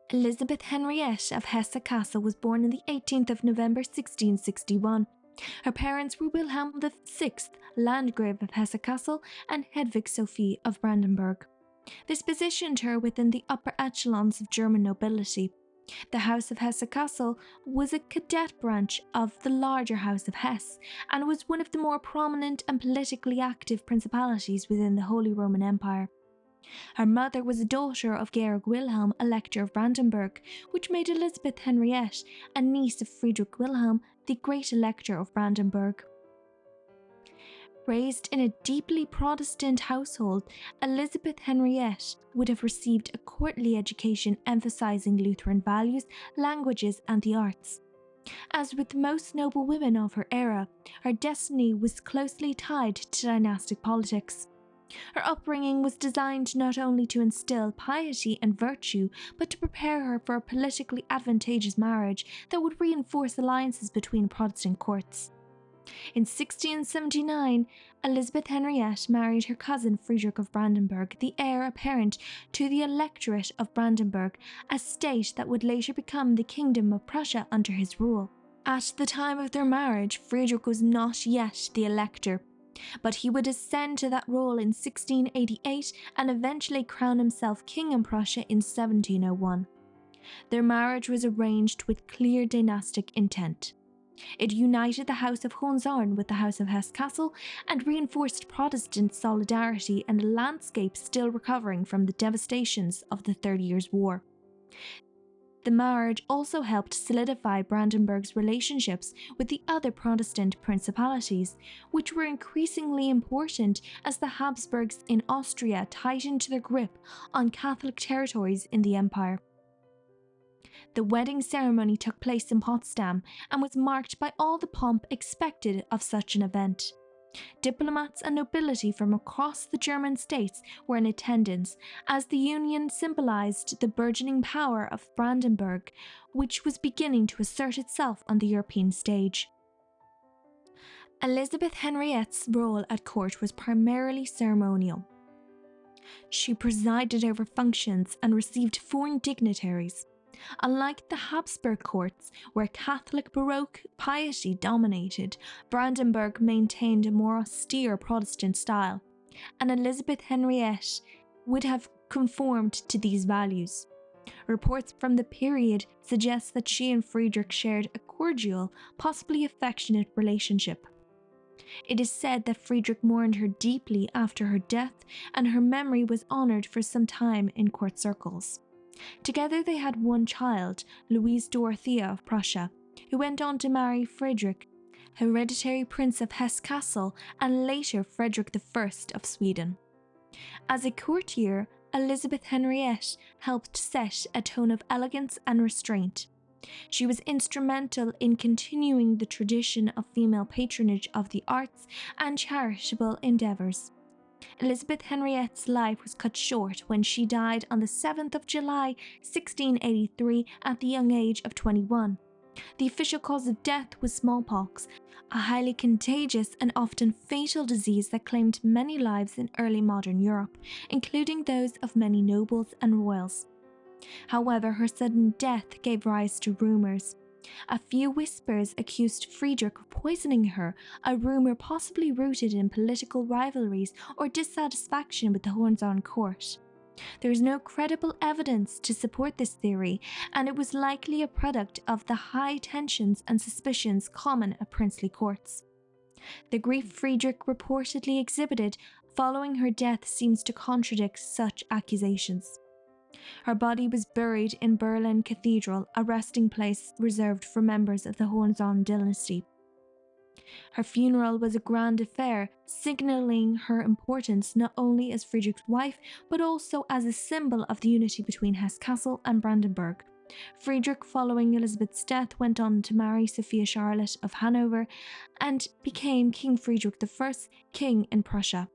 Elisabeth Henriëtte of Hesse-Kassel was born on the 18th of November 1661. Her parents were Wilhelm VI, Landgrave of Hesse-Kassel, and Hedwig Sophie of Brandenburg. This positioned her within the upper echelons of German nobility. The House of Hesse-Kassel was a cadet branch of the larger House of Hesse, and was one of the more prominent and politically active principalities within the Holy Roman Empire. Her mother was a daughter of Georg Wilhelm, Elector of Brandenburg, which made Elisabeth Henriëtte a niece of Friedrich Wilhelm, the Great Elector of Brandenburg. Raised in a deeply Protestant household, Elisabeth Henriëtte would have received a courtly education emphasizing Lutheran values, languages, and the arts. As with most noble women of her era, her destiny was closely tied to dynastic politics. Her upbringing was designed not only to instill piety and virtue, but to prepare her for a politically advantageous marriage that would reinforce alliances between Protestant courts. In 1679, Elisabeth Henriëtte married her cousin Friedrich of Brandenburg, the heir apparent to the Electorate of Brandenburg, a state that would later become the Kingdom of Prussia under his rule. At the time of their marriage, Friedrich was not yet the Elector, but he would ascend to that role in 1688 and eventually crown himself king in Prussia in 1701. Their marriage was arranged with clear dynastic intent. It united the House of Hohenzollern with the House of Hesse-Kassel and reinforced Protestant solidarity in a landscape still recovering from the devastations of the 30 Years' War. The marriage also helped solidify Brandenburg's relationships with the other Protestant principalities, which were increasingly important as the Habsburgs in Austria tightened their grip on Catholic territories in the empire. The wedding ceremony took place in Potsdam and was marked by all the pomp expected of such an event. Diplomats and nobility from across the German states were in attendance, as the union symbolized the burgeoning power of Brandenburg, which was beginning to assert itself on the European stage. Elisabeth Henriëtte's role at court was primarily ceremonial. She presided over functions and received foreign dignitaries. Unlike the Habsburg courts, where Catholic Baroque piety dominated, Brandenburg maintained a more austere Protestant style, and Elisabeth Henriëtte would have conformed to these values. Reports from the period suggest that she and Friedrich shared a cordial, possibly affectionate relationship. It is said that Friedrich mourned her deeply after her death, and her memory was honoured for some time in court circles. Together they had one child, Louise Dorothea of Prussia, who went on to marry Friedrich, hereditary Prince of Hesse-Kassel, and later Frederick I of Sweden. As a courtier, Elisabeth Henriëtte helped set a tone of elegance and restraint. She was instrumental in continuing the tradition of female patronage of the arts and charitable endeavours. Elisabeth Henriëtte's life was cut short when she died on the 7th of July 1683 at the young age of 21. The official cause of death was smallpox, a highly contagious and often fatal disease that claimed many lives in early modern Europe, including those of many nobles and royals. However, her sudden death gave rise to rumours. A few whispers accused Friedrich of poisoning her, a rumour possibly rooted in political rivalries or dissatisfaction with the Hohenzollern court. There is no credible evidence to support this theory, and it was likely a product of the high tensions and suspicions common at princely courts. The grief Friedrich reportedly exhibited following her death seems to contradict such accusations. Her body was buried in Berlin Cathedral, a resting place reserved for members of the Hohenzollern dynasty. Her funeral was a grand affair, signalling her importance not only as Friedrich's wife, but also as a symbol of the unity between Hesse-Kassel and Brandenburg. Friedrich, following Elizabeth's death, went on to marry Sophia Charlotte of Hanover and became King Friedrich I, king in Prussia.